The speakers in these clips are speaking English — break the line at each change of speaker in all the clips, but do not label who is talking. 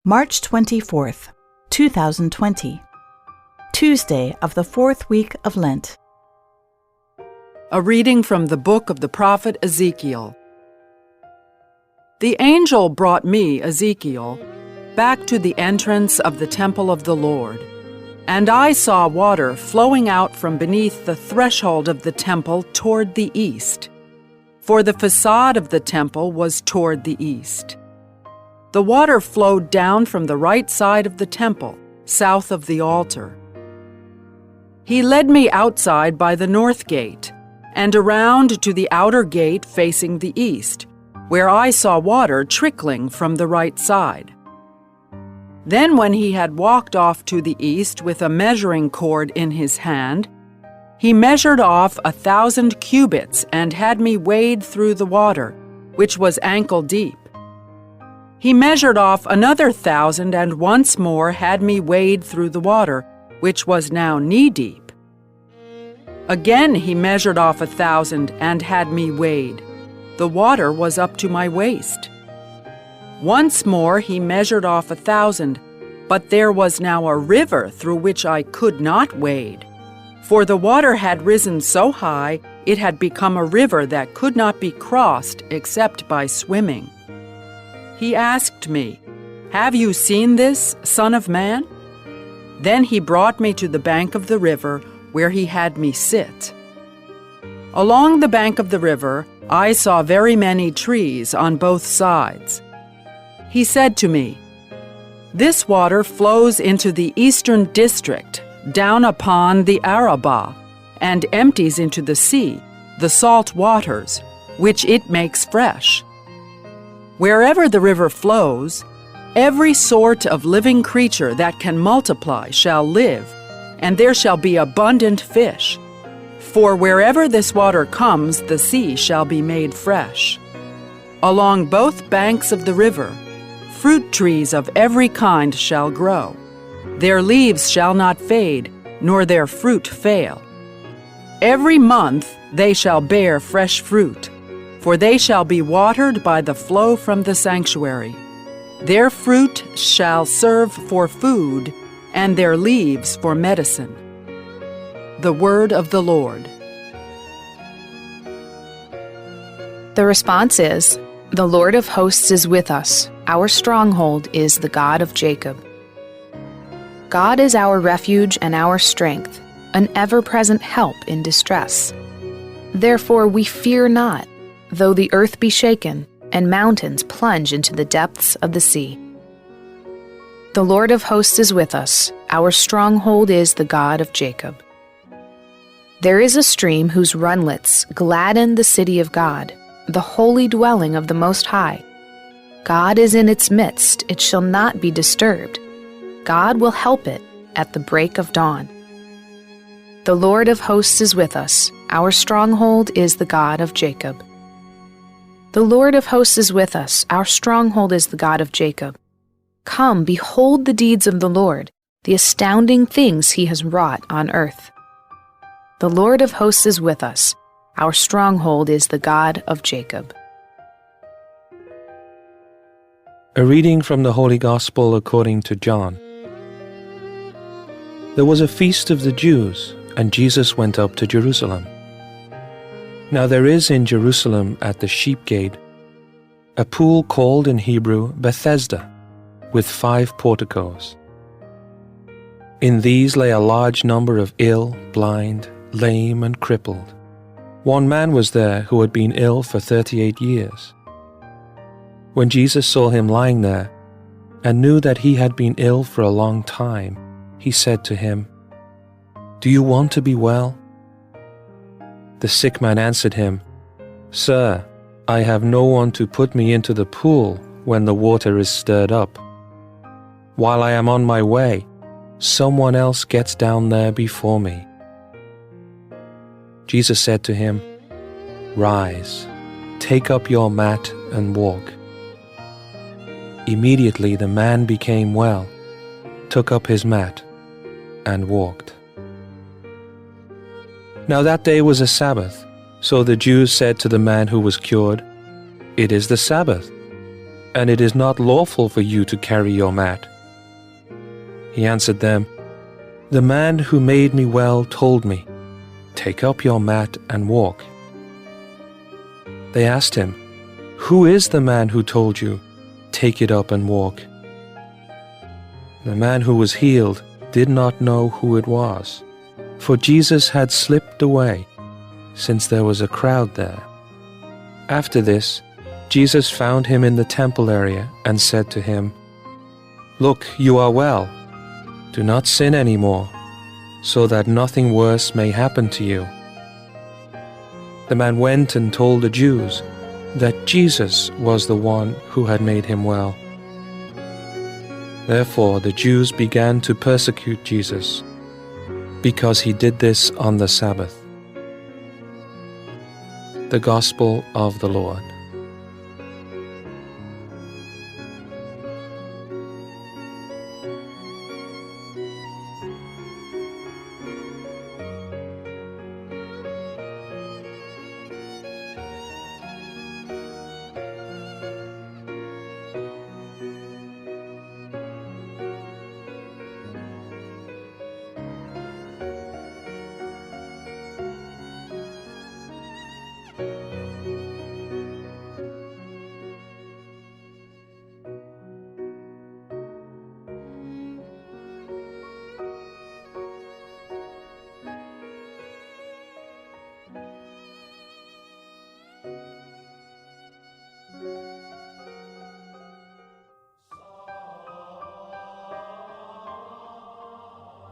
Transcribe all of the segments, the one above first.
March 24th, 2020, Tuesday of the fourth week of Lent.
A reading from the book of the prophet Ezekiel. The angel brought me, Ezekiel, back to the entrance of the temple of the Lord, and I saw water flowing out from beneath the threshold of the temple toward the east, for the facade of the temple was toward the east. The water flowed down from the right side of the temple, south of the altar. He led me outside by the north gate, and around to the outer gate facing the east, where I saw water trickling from the right side. Then when he had walked off to the east with a measuring cord in his hand, he measured off 1,000 cubits and had me wade through the water, which was ankle deep. He measured off another 1,000 and once more had me wade through the water, which was now knee-deep. Again he measured off 1,000 and had me wade. The water was up to my waist. Once more he measured off 1,000, but there was now a river through which I could not wade, for the water had risen so high it had become a river that could not be crossed except by swimming. He asked me, "Have you seen this, Son of Man?" Then he brought me to the bank of the river, where he had me sit. Along the bank of the river, I saw very many trees on both sides. He said to me, "This water flows into the eastern district, down upon the Arabah, and empties into the sea, the salt waters, which it makes fresh. Wherever the river flows, every sort of living creature that can multiply shall live, and there shall be abundant fish. For wherever this water comes, the sea shall be made fresh. Along both banks of the river, fruit trees of every kind shall grow. Their leaves shall not fade, nor their fruit fail. Every month they shall bear fresh fruit, for they shall be watered by the flow from the sanctuary. Their fruit shall serve for food, and their leaves for medicine." The word of the Lord.
The response is, "The Lord of hosts is with us. Our stronghold is the God of Jacob." God is our refuge and our strength, an ever-present help in distress. Therefore we fear not, though the earth be shaken, and mountains plunge into the depths of the sea. The Lord of hosts is with us. Our stronghold is the God of Jacob. There is a stream whose runlets gladden the city of God, the holy dwelling of the Most High. God is in its midst, it shall not be disturbed. God will help it at the break of dawn. The Lord of hosts is with us. Our stronghold is the God of Jacob. The Lord of hosts is with us. Our stronghold is the God of Jacob. Come, behold the deeds of the Lord, the astounding things he has wrought on earth. The Lord of hosts is with us. Our stronghold is the God of Jacob.
A reading from the Holy Gospel according to John. There was a feast of the Jews, and Jesus went up to Jerusalem. Now there is in Jerusalem at the sheep gate a pool called in Hebrew Bethesda, with 5 porticos. In these lay a large number of ill, blind, lame, and crippled. One man was there who had been ill for 38 years. When Jesus saw him lying there, and knew that he had been ill for a long time, he said to him, "Do you want to be well?" The sick man answered him, "Sir, I have no one to put me into the pool when the water is stirred up. While I am on my way, someone else gets down there before me." Jesus said to him, "Rise, take up your mat and walk." Immediately the man became well, took up his mat, and walked. Now that day was a Sabbath, so the Jews said to the man who was cured, "It is the Sabbath." and it is not lawful for you to carry your mat." He answered them, "The man who made me well told me, 'Take up your mat and walk.'" They asked him, "Who is the man who told you, 'Take it up and walk'?" The man who was healed did not know who it was, for Jesus had slipped away, since there was a crowd there. After this, Jesus found him in the temple area and said to him, "Look, you are well. Do not sin anymore, so that nothing worse may happen to you." The man went and told the Jews that Jesus was the one who had made him well. Therefore the Jews began to persecute Jesus, because he did this on the Sabbath. The Gospel of the Lord.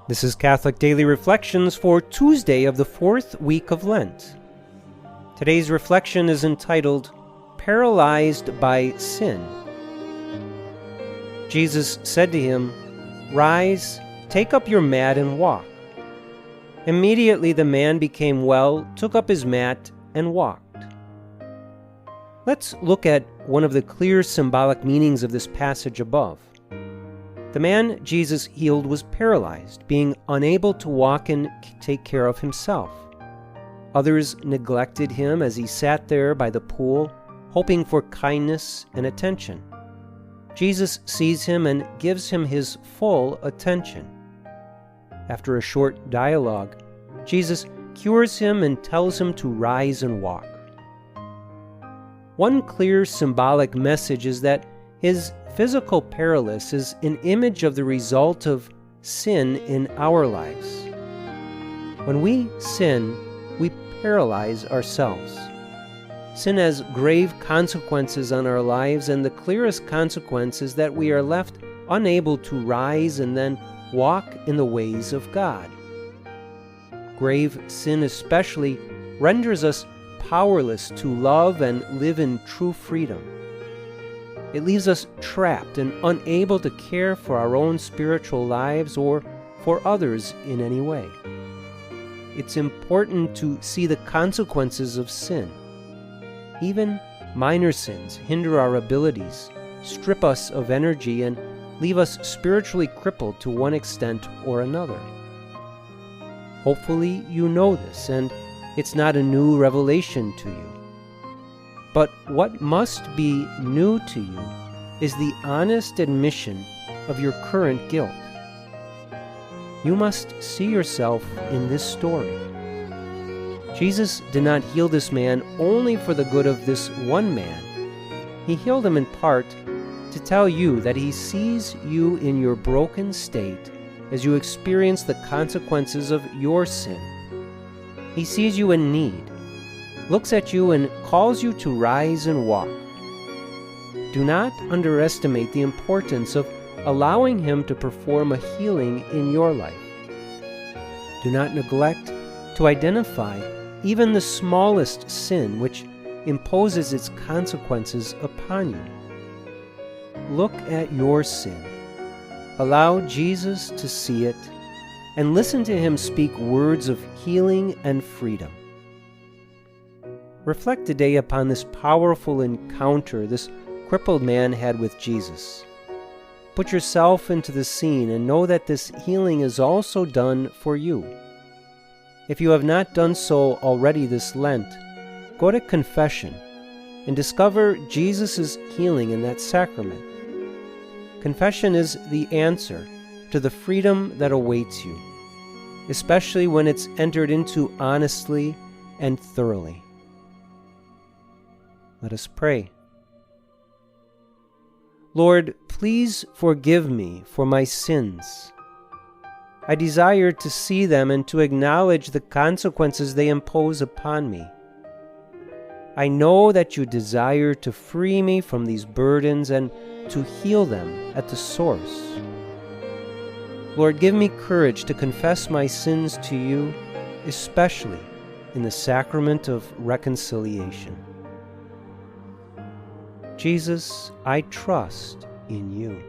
This is Catholic Daily Reflections for Tuesday of the 4th week of Lent. Today's reflection is entitled, Paralyzed by Sin. Jesus said to him, "Rise, take up your mat and walk." Immediately the man became well, took up his mat, and walked. Let's look at one of the clear symbolic meanings of this passage above. The man Jesus healed was paralyzed, being unable to walk and take care of himself. Others neglected him as he sat there by the pool, hoping for kindness and attention. Jesus sees him and gives him his full attention. After a short dialogue, Jesus cures him and tells him to rise and walk. One clear symbolic message is that his physical paralysis is an image of the result of sin in our lives. When we sin, we paralyze ourselves. Sin has grave consequences on our lives, and the clearest consequence is that we are left unable to rise and then walk in the ways of God. Grave sin especially renders us powerless to love and live in true freedom. It leaves us trapped and unable to care for our own spiritual lives or for others in any way. It's important to see the consequences of sin. Even minor sins hinder our abilities, strip us of energy, and leave us spiritually crippled to one extent or another. Hopefully you know this, and it's not a new revelation to you. But what must be new to you is the honest admission of your current guilt. You must see yourself in this story. Jesus did not heal this man only for the good of this one man. He healed him in part to tell you that he sees you in your broken state as you experience the consequences of your sin. He sees you in need, looks at you and calls you to rise and walk. Do not underestimate the importance of allowing him to perform a healing in your life. Do not neglect to identify even the smallest sin which imposes its consequences upon you. Look at your sin. Allow Jesus to see it and listen to him speak words of healing and freedom. Reflect today upon this powerful encounter this crippled man had with Jesus. Put yourself into the scene and know that this healing is also done for you. If you have not done so already this Lent, go to confession and discover Jesus' healing in that sacrament. Confession is the answer to the freedom that awaits you, especially when it's entered into honestly and thoroughly. Let us pray. Lord, please forgive me for my sins. I desire to see them and to acknowledge the consequences they impose upon me. I know that you desire to free me from these burdens and to heal them at the source. Lord, give me courage to confess my sins to you, especially in the sacrament of reconciliation. Jesus, I trust in you.